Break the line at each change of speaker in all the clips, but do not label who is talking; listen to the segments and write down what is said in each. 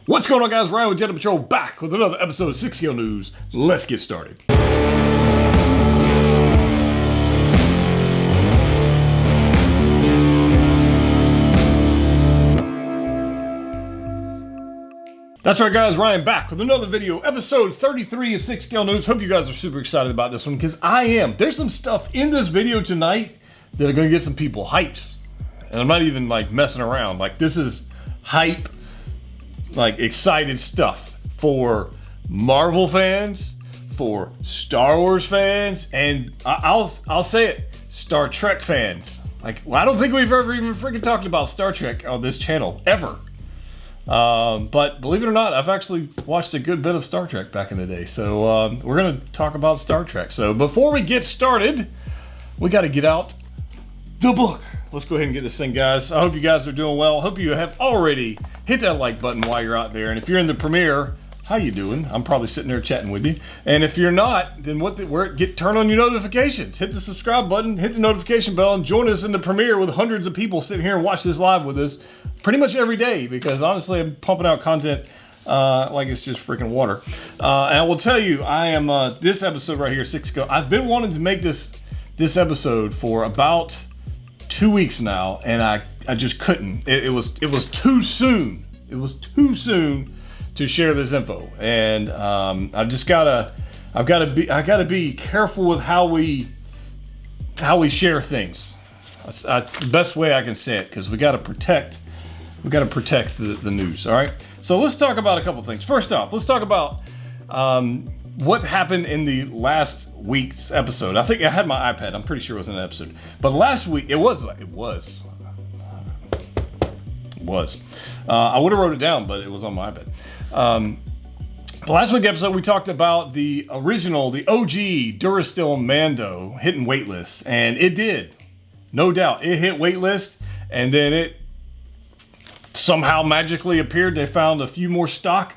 What's going on, guys? Ryan with Jedha Patrol back with another episode of 6 News. Let's get started. That's right, guys. Ryan back with another video, episode 33 of 6 News. Hope you guys are super excited about this one because I am. There's some stuff in this video tonight that are going to get some people hyped. And I'm not even like messing around. Like, this is hype, like excited stuff for Marvel fans, for Star Wars fans, and I'll say it, Star Trek fans. Like, well, I don't think we've ever even freaking talked about Star Trek on this channel, ever. But believe it or not, I've actually watched a good bit of Star Trek back in the day. So we're going to talk about Star Trek. So before we get started, we got to get out the book. Let's go ahead and get this thing, guys. I hope you guys are doing well. I hope you have already hit that like button while you're out there. And if you're in the premiere, how you doing? I'm probably sitting there chatting with you. And if you're not, then turn on your notifications. Hit the subscribe button, hit the notification bell, and join us in the premiere with hundreds of people sitting here and watch this live with us pretty much every day, because honestly, I'm pumping out content like it's just freaking water. And I will tell you, I am this episode right here, 6 Go. I've been wanting to make this episode for about 2 weeks now, and I just couldn't. It was too soon. It was too soon to share this info, and I've got to be careful with how we share things. That's the best way I can say it, because we got to protect the news. All right. So let's talk about a couple things. First off, let's talk about what happened in the last week's episode. I think I had my iPad. I'm pretty sure it was an episode. But last week, it was. I would have wrote it down, but it was on my iPad. The last week's episode, we talked about the original, the OG Durasteel Mando hitting waitlist. And it did. No doubt. It hit waitlist, and then it somehow magically appeared. They found a few more stock.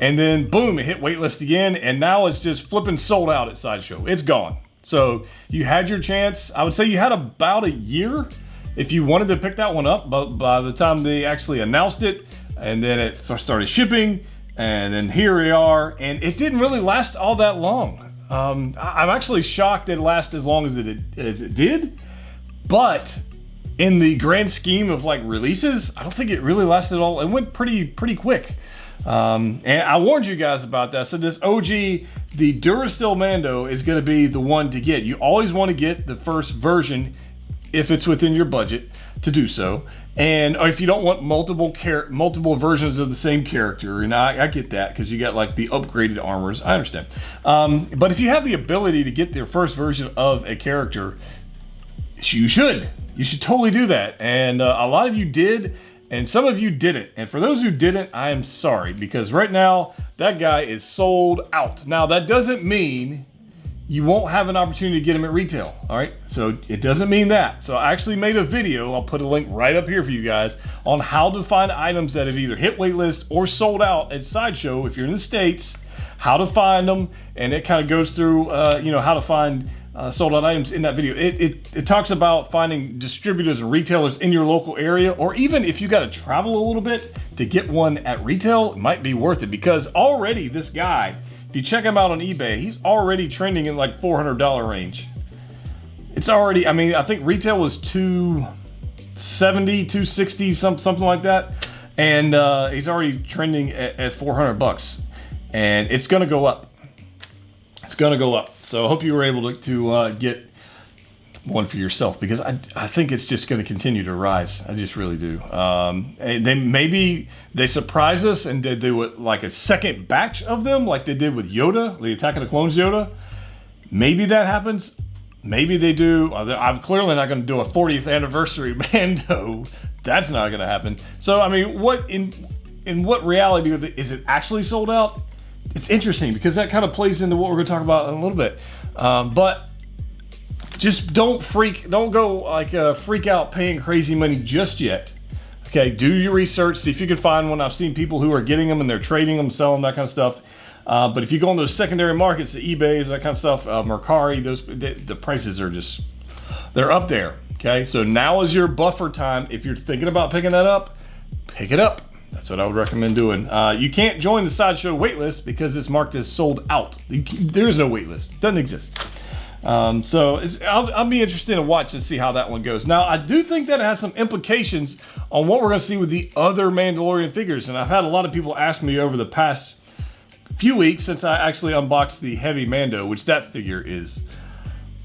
And then, boom, it hit waitlist again, and now it's just flipping sold out at Sideshow. It's gone. So you had your chance. I would say you had about a year if you wanted to pick that one up, but by the time they actually announced it, and then it started shipping, and then here we are, and it didn't really last all that long. I'm actually shocked it lasted as long as it did, but in the grand scheme of like releases, I don't think it really lasted all. It went pretty quick. And I warned you guys about that. So this OG, the Durasteel Mando, is going to be the one to get. You always want to get the first version if it's within your budget to do so. And or if you don't want multiple versions of the same character, and I get that because you got like the upgraded armors. I understand. But if you have the ability to get the first version of a character, you should totally do that. And a lot of you did. And some of you didn't. And for those who didn't, I am sorry, because right now that guy is sold out. Now that doesn't mean you won't have an opportunity to get him at retail. All right. So it doesn't mean that. So I actually made a video. I'll put a link right up here for you guys on how to find items that have either hit waitlist or sold out at Sideshow. If you're in the States, how to find them. And it kind of goes through, how to find sold out items in that video. It talks about finding distributors and retailers in your local area, or even if you got to travel a little bit to get one at retail, it might be worth it, because already this guy, if you check him out on eBay, he's already trending in like $400 range. It's already, I mean, I think retail was $270, $260, something like that, and he's already trending at $400, and it's gonna go up. It's gonna go up. So I hope you were able to get one for yourself, because I think it's just gonna continue to rise. I just really do. They surprise us and they do like a second batch of them, like they did with Yoda, the Attack of the Clones Yoda. Maybe that happens. Maybe they do. I'm clearly not gonna do a 40th anniversary Mando. That's not gonna happen. So I mean, in what reality is it actually sold out? It's interesting, because that kind of plays into what we're going to talk about in a little bit. But just don't go like freak out paying crazy money just yet. Okay, do your research, see if you can find one. I've seen people who are getting them and they're trading them, selling that kind of stuff. But if you go on those secondary markets, the eBays, that kind of stuff, Mercari, the prices are just, they're up there. Okay, so now is your buffer time. If you're thinking about picking that up, pick it up. That's what I would recommend doing. You can't join the Sideshow waitlist because it's marked as sold out. There is no waitlist. Doesn't exist. So I'll be interested to watch and see how that one goes. Now, I do think that it has some implications on what we're going to see with the other Mandalorian figures. And I've had a lot of people ask me over the past few weeks since I actually unboxed the Heavy Mando, which that figure is,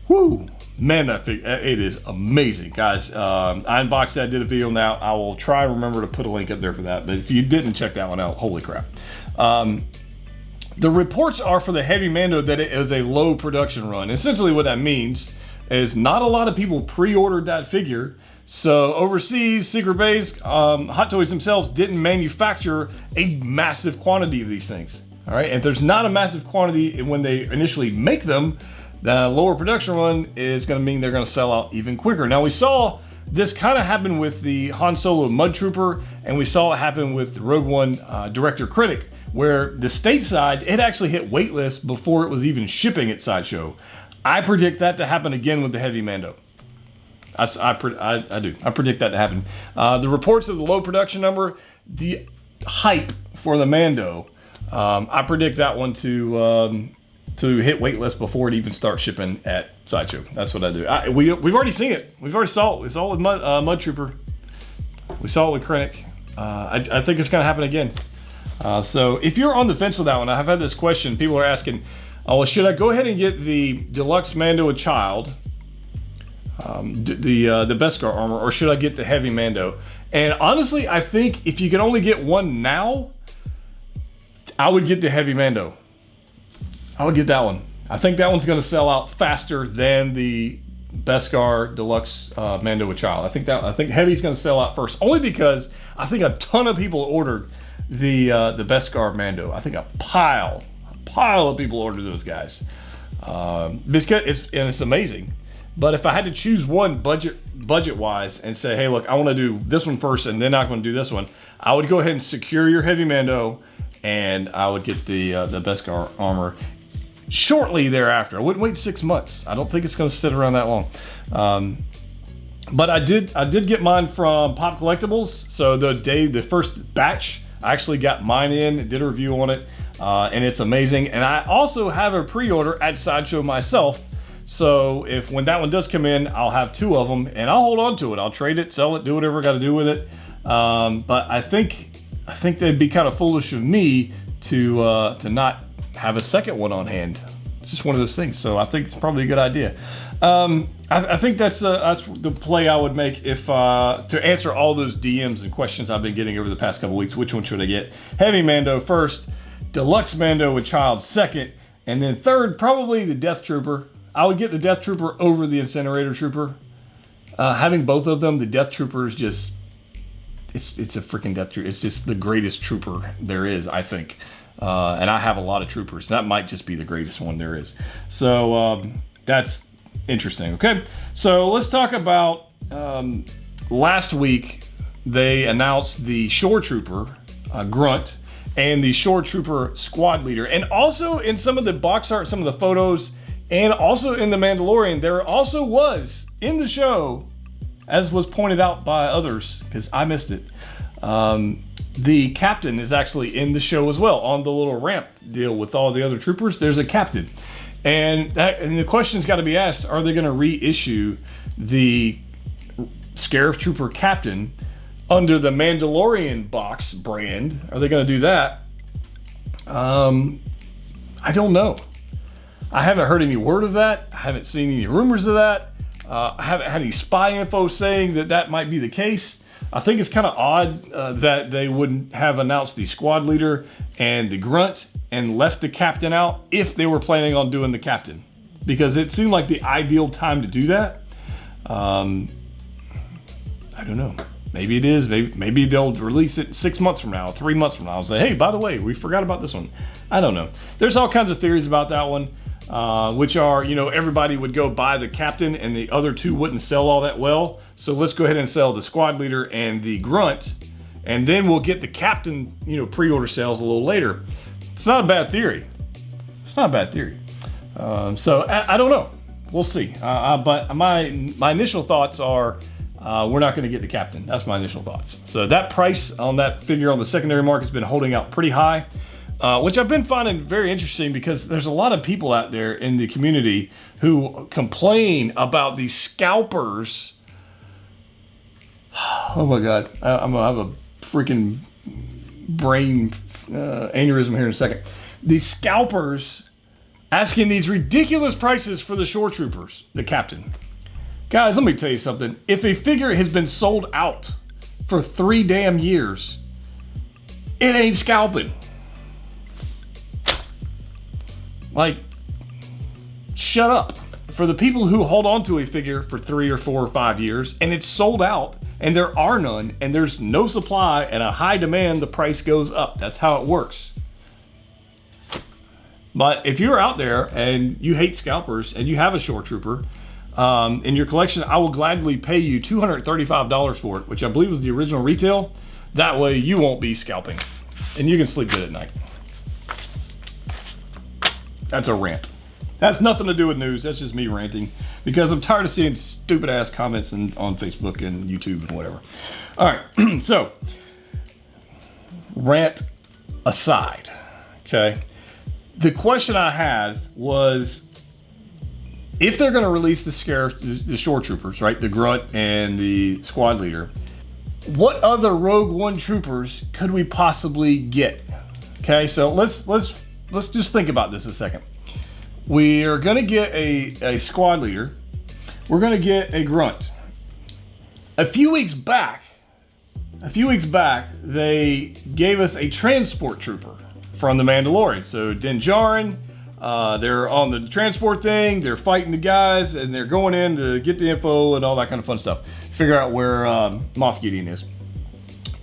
whoo, man, that figure, it is amazing, guys. I unboxed that, did a video now. I will try to remember to put a link up there for that. But if you didn't check that one out, holy crap. The reports are for the Heavy Mando that it is a low production run. Essentially what that means is not a lot of people pre-ordered that figure. So overseas, Secret Base, Hot Toys themselves didn't manufacture a massive quantity of these things. All right, and if there's not a massive quantity when they initially make them, the lower production run is gonna mean they're gonna sell out even quicker. Now we saw this kind of happen with the Han Solo Mud Trooper, and we saw it happen with the Rogue One Director Critic, where the stateside, it actually hit waitlist before it was even shipping at Sideshow. I predict that to happen again with the Heavy Mando. I predict that to happen. The reports of the low production number, the hype for the Mando, I predict that one to hit waitlist before it even starts shipping at Sideshow. That's what I do. We've already seen it. We've already saw it. We saw it with Mud Trooper. We saw it with Krennic. I think it's gonna happen again. So if you're on the fence with that one, I've had this question. People are asking, oh, well, should I go ahead and get the Deluxe Mando a Child, the Beskar armor, or should I get the Heavy Mando? And honestly, I think if you can only get one now, I would get the Heavy Mando. I would get that one. I think that one's going to sell out faster than the Beskar Deluxe Mando a Child. I think Heavy's going to sell out first, only because I think a ton of people ordered the Beskar Mando. I think a pile of people ordered those guys. It's amazing. But if I had to choose one budget wise and say, hey, look, I want to do this one first and then I'm going to do this one, I would go ahead and secure your Heavy Mando, and I would get the Beskar armor shortly thereafter. I wouldn't wait 6 months. I don't think it's going to sit around that long. But I did get mine from Pop Collectibles. So the first batch, I actually got mine in, did a review on it, and it's amazing. And I also have a pre-order at Sideshow myself. So when that one does come in, I'll have 2 of them, and I'll hold on to it. I'll trade it, sell it, do whatever I got to do with it. But I think they'd be kind of foolish of me to not have a second one on hand. It's just one of those things. So I think it's probably a good idea. I think that's the play I would make if to answer all those DMs and questions I've been getting over the past couple weeks. Which one should I get? Heavy Mando first, Deluxe Mando with Child second, and then third, probably the Death Trooper. I would get the Death Trooper over the Incinerator Trooper. Having both of them, the Death Trooper is just, it's a freaking Death Trooper. It's just the greatest trooper there is, I think. And I have a lot of troopers. That might just be the greatest one there is. So that's interesting. Okay, so let's talk about last week. They announced the Shore Trooper Grunt and the Shore Trooper Squad Leader, and also in some of the box art, some of the photos, and also in the Mandalorian, there also was in the show, as was pointed out by others because I missed it. The captain is actually in the show as well on the little ramp deal with all the other troopers. There's a captain, and the question's got to be asked: are they going to reissue the Scarif Trooper Captain under the Mandalorian box brand? Are they going to do that? I don't know. I haven't heard any word of that. I haven't seen any rumors of that. I haven't had any spy info saying that might be the case. I think it's kind of odd that they wouldn't have announced the Squad Leader and the Grunt and left the Captain out if they were planning on doing the Captain, because it seemed like the ideal time to do that. I don't know. Maybe it is. Maybe they'll release it 6 months from now, 3 months from now, and say, hey, by the way, we forgot about this one. I don't know. There's all kinds of theories about that one, which are, everybody would go buy the Captain and the other two wouldn't sell all that well. So let's go ahead and sell the Squad Leader and the Grunt, and then we'll get the Captain, pre-order sales a little later. It's not a bad theory. It's not a bad theory. So I don't know. We'll see. But my initial thoughts are, we're not going to get the captain. That's my initial thoughts. So that price on that figure on the secondary market has been holding out pretty high, which I've been finding very interesting because there's a lot of people out there in the community who complain about these scalpers. Oh my God, I'm going to have a freaking brain aneurysm here in a second. These scalpers asking these ridiculous prices for the shore troopers, the captain. Guys, let me tell you something. If a figure has been sold out for 3 damn years, it ain't scalping. Like, shut up. For the people who hold on to a figure for 3 or 4 or 5 years and it's sold out and there are none and there's no supply and a high demand, the price goes up. That's how it works. But if you're out there and you hate scalpers and you have a shore trooper in your collection, I will gladly pay you $235 for it, which I believe was the original retail. That way you won't be scalping and you can sleep good at night. That's a rant. That's nothing to do with news. That's just me ranting because I'm tired of seeing stupid ass comments on Facebook and YouTube and whatever. All right, so rant aside, okay? The question I had was, if they're going to release the shore troopers, right, the grunt and the squad leader, what other Rogue One troopers could we possibly get? Okay, so let's just think about this a second. We are going to get a squad leader. We're going to get a grunt. A few weeks back, they gave us a transport trooper from the Mandalorian. So Din Djarin, they're on the transport thing, they're fighting the guys, and they're going in to get the info and all that kind of fun stuff. Figure out where Moff Gideon is.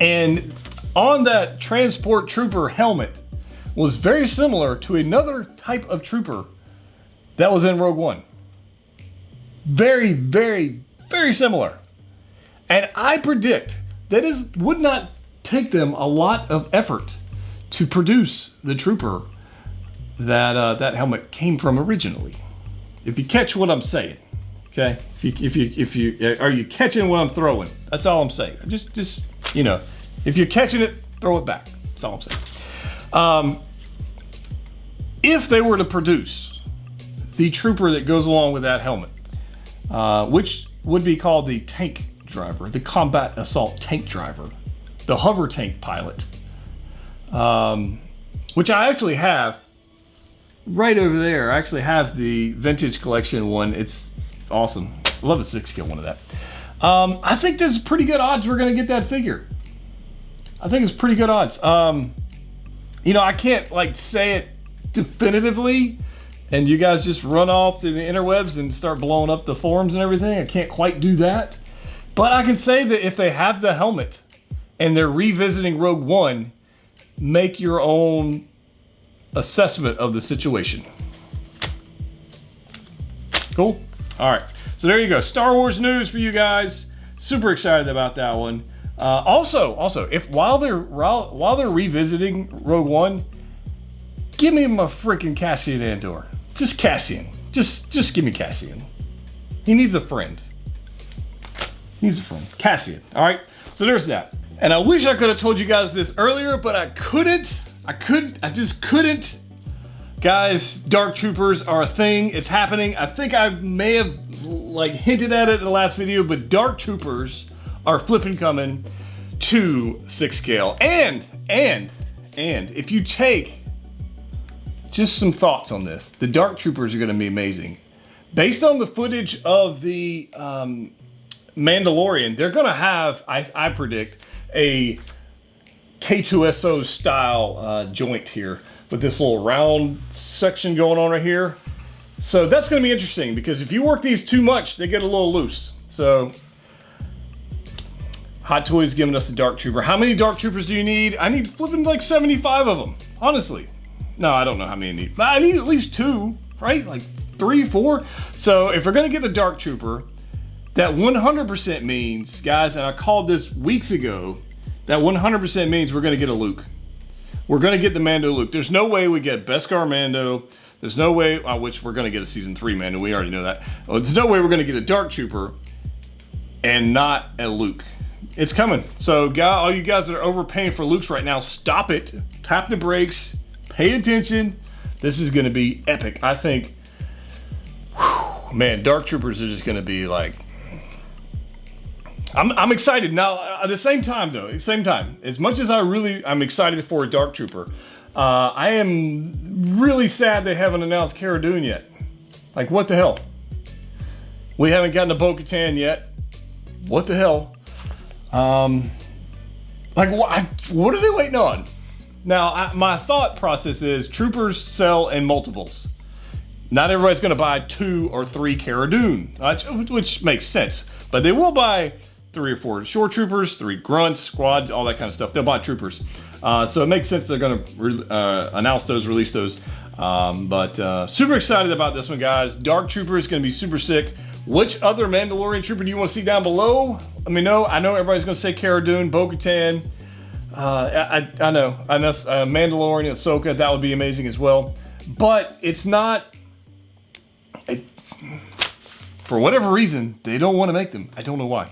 And on that transport trooper helmet was very similar to another type of trooper that was in Rogue One. Very, very, very similar. And I predict that it would not take them a lot of effort to produce the trooper that that helmet came from originally. If you catch what I'm saying, okay? If you are you catching what I'm throwing? That's all I'm saying. Just you know, if you're catching it, throw it back. That's all I'm saying. If they were to produce the trooper that goes along with that helmet, which would be called the tank driver, the combat assault tank driver, the hover tank pilot, which I actually have right over there. I actually have the vintage collection one. It's awesome. I love a 6-scale one of that. I think there's pretty good odds we're going to get that figure. I think it's pretty good odds. You know, I can't like say it definitively and you guys just run off to the interwebs and start blowing up the forums and everything. I can't quite do that. But I can say that if they have the helmet and they're revisiting Rogue One, make your own assessment of the situation. Cool? All right. So there you go. Star Wars news for you guys. Super excited about that one. Also, if while they're revisiting Rogue One, give me my freaking Cassian Andor. Just Cassian. Just give me Cassian. He needs a friend. Cassian. All right. So there's that. And I wish I could have told you guys this earlier, but I couldn't. I just couldn't. Guys, Dark Troopers are a thing. It's happening. I think I may have like hinted at it in the last video, but Dark Troopers are flipping coming to 6-scale. And if you take just some thoughts on this, the Dark Troopers are going to be amazing. Based on the footage of the Mandalorian, they're going to have, I predict, a K2SO style joint here with this little round section going on right here. So that's going to be interesting because if you work these too much, they get a little loose. So Hot Toys giving us a Dark Trooper. How many Dark Troopers do you need? I need flipping like 75 of them, honestly. No, I don't know how many I need. I need at least 2, right? Like 3, 4. So if we're going to get the Dark Trooper, that 100% means, guys, and I called this weeks ago, that 100% means we're going to get a Luke. We're going to get the Mando Luke. There's no way we get Beskar Mando. There's no way, which we're going to get a Season 3 Mando. We already know that. There's no way we're going to get a Dark Trooper and not a Luke. It's coming. So, all you guys that are overpaying for Lukes right now, stop it. Tap the brakes. Pay attention. This is going to be epic. I think, whew, man, Dark Troopers are just going to be like, I'm excited. Now, at the same time, though, as much as I'm excited for a Dark Trooper, I am really sad they haven't announced Cara Dune yet. Like, what the hell? We haven't gotten to Bo-Katan yet. What the hell? Like, what are they waiting on? Now, my thought process is troopers sell in multiples. Not everybody's going to buy 2 or 3 Cara Dune, which makes sense. But they will buy 3 or 4 shore troopers, 3 grunts, squads, all that kind of stuff. They'll buy troopers. So it makes sense they're going to announce those, release those. But super excited about this one, guys. Dark Trooper is going to be super sick. Which other Mandalorian trooper do you want to see down below? Let me know. I know everybody's going to say Cara Dune, Bo-Katan. I know Mandalorian, Ahsoka, that would be amazing as well. But it's not... for whatever reason, they don't want to make them. I don't know why.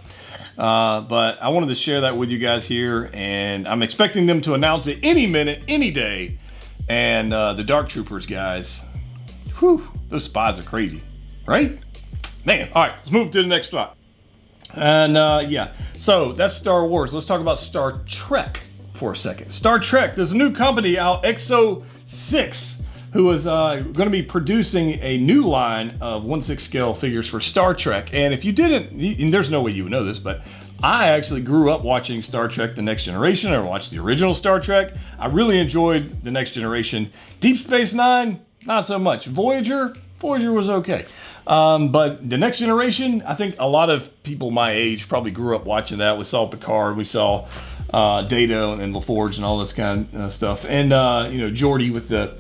But I wanted to share that with you guys here. And I'm expecting them to announce it any minute, any day. And the Dark Troopers, guys. Whew, those spies are crazy. Right? Man, all right, let's move to the next spot. And yeah, so that's Star Wars. Let's talk about Star Trek for a second. Star Trek, there's a new company out, XO6, who is going to be producing a new line of 1/6 scale figures for Star Trek. And if you didn't, and there's no way you would know this, but I actually grew up watching Star Trek The Next Generation. I watched the original Star Trek. I really enjoyed The Next Generation. Deep Space Nine, not so much. Voyager was okay. But The Next Generation, I think a lot of people my age probably grew up watching that. We saw Picard, we saw Data and LaForge and all this kind of stuff. And, you know, Geordi with the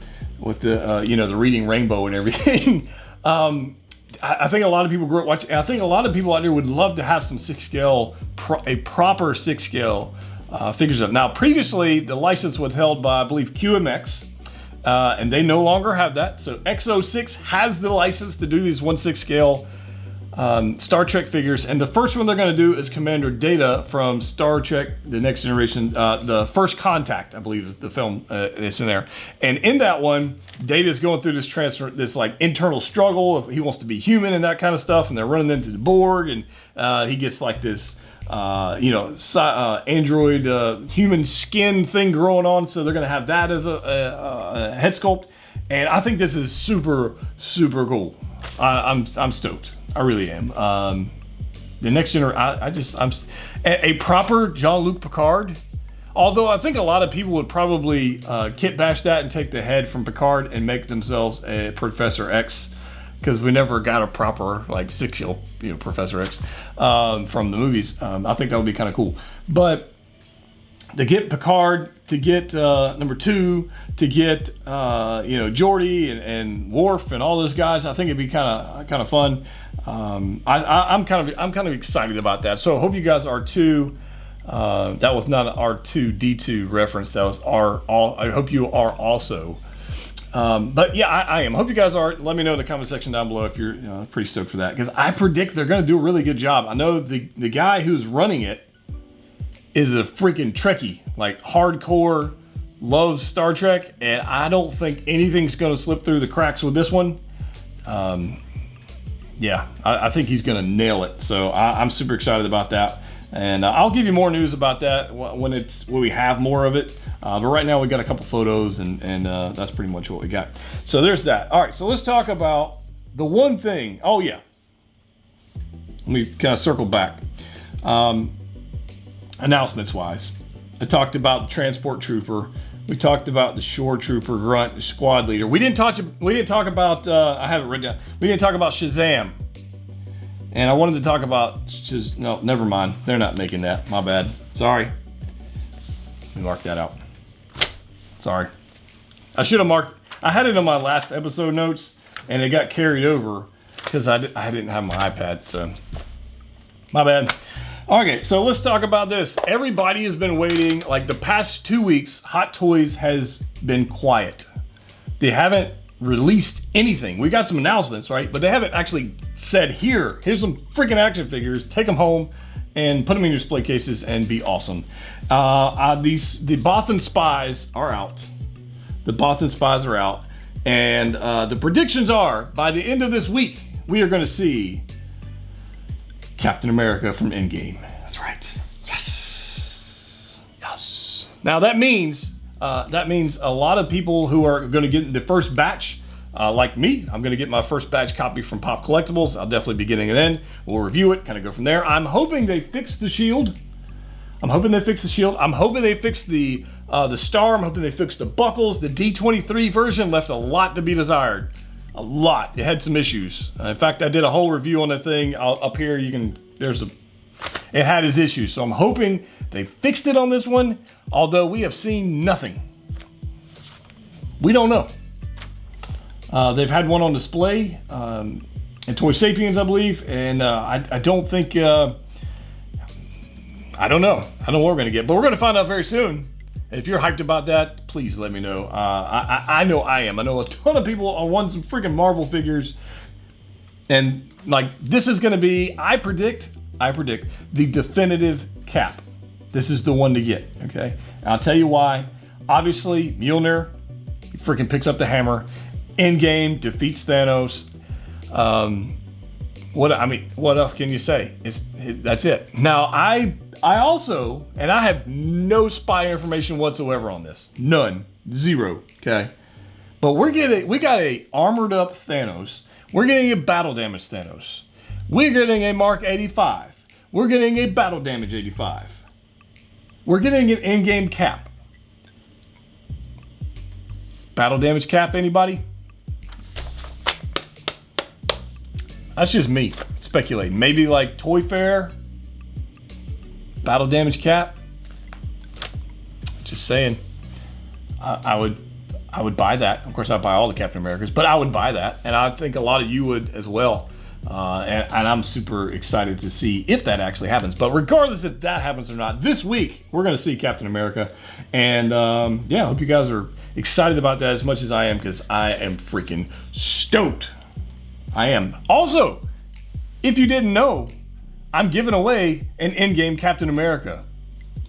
you know, the reading rainbow and everything. I think a lot of people grew up watching. I think a lot of people out there would love to have some 6 scale, a proper 6 scale figures of. Now, previously, the license was held by, I believe, QMX. And they no longer have that. So XO6 has the license to do these 1/6 scale Star Trek figures. And the first one they're going to do is Commander Data from Star Trek The Next Generation. The First Contact, I believe, is the film that's in there. And in that one, Data is going through this like internal struggle of he wants to be human and that kind of stuff. And they're running into the Borg, and he gets like this you know, android human skin thing growing on, so they're gonna have that as a head sculpt, and I think this is super cool. I'm stoked. I really am. The next generation, I'm a proper Jean-Luc Picard. Although I think a lot of people would probably kit bash that and take the head from Picard and make themselves a Professor X. Because we never got a proper like 6-year-old, you know, Professor X from the movies. I think that would be kind of cool. But to get Picard, to get number 2, to get you know, Geordi and Worf and all those guys, I think it'd be kind of fun. I'm kind of excited about that. So I hope you guys are too. That was not an R2D2 reference. That was I hope you are also. But yeah, I am. Hope you guys are. Let me know in the comment section down below if you're pretty stoked for that, because I predict they're going to do a really good job. I know the guy who's running it is a freaking Trekkie, like hardcore, loves Star Trek, and I don't think anything's going to slip through the cracks with this one. Yeah, I think he's going to nail it. So I'm super excited about that. And I'll give you more news about that when we have more of it. But right now we got a couple photos, and that's pretty much what we got. So there's that. All right, so let's talk about the one thing. Oh yeah, let me kind of circle back. Announcements wise, I talked about the transport trooper. We talked about the shore trooper, grunt, the squad leader. We didn't talk about. I have it written down. We didn't talk about Shazam. And I wanted to talk about, no, never mind. They're not making that. My bad. Sorry. Let me mark that out. Sorry. I should have marked, I had it on my last episode notes, and it got carried over because I didn't have my iPad, so my bad. Okay, so let's talk about this. Everybody has been waiting, like the past 2 weeks, Hot Toys has been quiet. They haven't released anything. We got some announcements, right? But they haven't actually said, here's some freaking action figures. Take them home and put them in your display cases and be awesome. The Bothan Spies are out. The Bothan Spies are out. And the predictions are, by the end of this week, we are going to see Captain America from Endgame. That's right. Yes. Yes. Now that means a lot of people who are going to get the first batch, like me, I'm going to get my first batch copy from Pop Collectibles. I'll definitely be getting it in. We'll review it, kind of go from there. I'm hoping they fix the shield. I'm hoping they fix the star. I'm hoping they fix the buckles. The D23 version left a lot to be desired. A lot. It had some issues. In fact, I did a whole review on the thing. Up here, it had its issues. So I'm hoping they fixed it on this one, although we have seen nothing. We don't know. They've had one on display at Toy Sapiens, I believe, and I don't think... I don't know. I don't know what we're going to get, but we're going to find out very soon. If you're hyped about that, please let me know. I know I am. I know a ton of people want some freaking Marvel figures. And like, this is going to be, I predict the definitive Cap. This is the one to get, okay? And I'll tell you why. Obviously, Mjolnir, he freaking picks up the hammer. Endgame, defeats Thanos. What else can you say? That's it. Now, I also, and I have no spy information whatsoever on this. None. Zero. Okay. But we got a armored up Thanos. We're getting a battle damage Thanos. We're getting a Mark 85. We're getting a battle damage 85. We're getting an in-game Cap. Battle damage Cap, anybody? That's just me speculating. Maybe like Toy Fair, battle damage Cap. Just saying. I would buy that. Of course, I'd buy all the Captain Americas, but I would buy that, and I think a lot of you would as well. And I'm super excited to see if that actually happens. But regardless if that happens or not, this week we're going to see Captain America, and yeah, I hope you guys are excited about that as much as I am, because I am freaking stoked. I am. Also, if you didn't know, I'm giving away an in-game Captain America.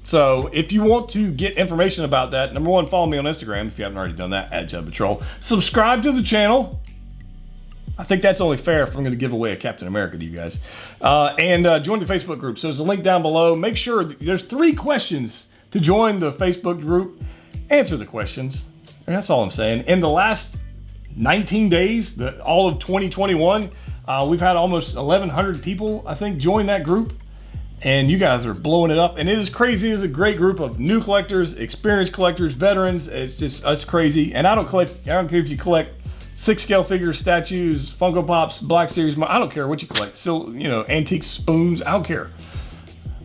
So if you want to get information about that, number one, follow me on Instagram if you haven't already done that, at Jedha Patrol. Subscribe to the channel. I think that's only fair if I'm going to give away a Captain America to you guys. And join the Facebook group. So there's a link down below. Make sure there's 3 questions to join the Facebook group. Answer the questions. That's all I'm saying. In the last 19 days, all of 2021, we've had almost 1,100 people, I think, join that group. And you guys are blowing it up. And it is crazy. It's a great group of new collectors, experienced collectors, veterans. It's crazy. And I don't care if you collect 6-scale figures, statues, Funko Pops, Black Series. I don't care what you collect. Still, antique spoons. I don't care.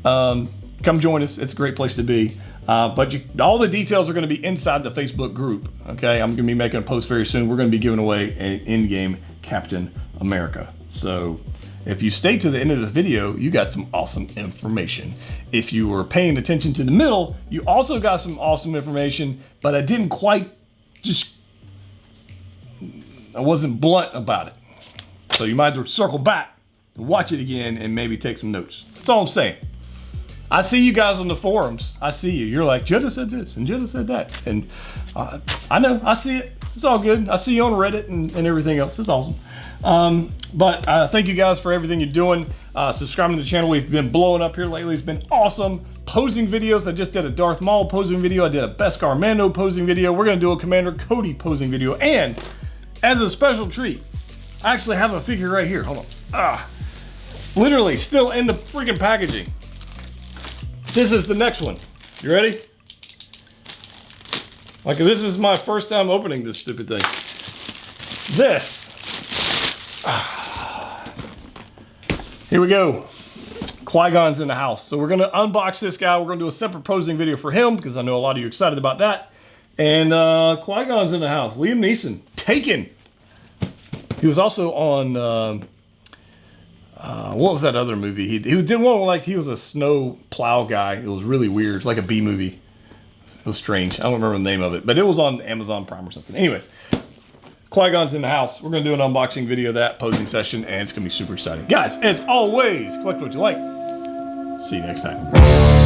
Come join us. It's a great place to be. But all the details are going to be inside the Facebook group. Okay, I'm going to be making a post very soon. We're going to be giving away an in-game Captain America. So if you stay to the end of this video, you got some awesome information. If you were paying attention to the middle, you also got some awesome information, but I didn't quite I wasn't blunt about it. So you might have to circle back and watch it again and maybe take some notes. That's all I'm saying. I see you guys on the forums. I see you. You're like, Jedha said this and Jedha said that. And I know, I see it. It's all good. I see you on Reddit and everything else. It's awesome. But thank you guys for everything you're doing. Subscribing to the channel. We've been blowing up here lately. It's been awesome. Posing videos. I just did a Darth Maul posing video. I did a Beskar Mando posing video. We're going to do a Commander Cody posing video. And as a special treat, I actually have a figure right here. Hold on. Literally still in the freaking packaging. This is the next one. You ready? Like, this is my first time opening this stupid thing. This. Here we go. Qui-Gon's in the house. So we're going to unbox this guy. We're going to do a separate posing video for him because I know a lot of you are excited about that. And Qui-Gon's in the house. Liam Neeson. Taken. He was also on... what was that other movie? He did one like he was a snow plow guy. It was really weird. It's like a B movie. It was strange. I don't remember the name of it, but it was on Amazon Prime or something. Anyways, Qui-Gon's in the house. We're going to do an unboxing video of that, posing session, and it's going to be super exciting. Guys, as always, collect what you like. See you next time.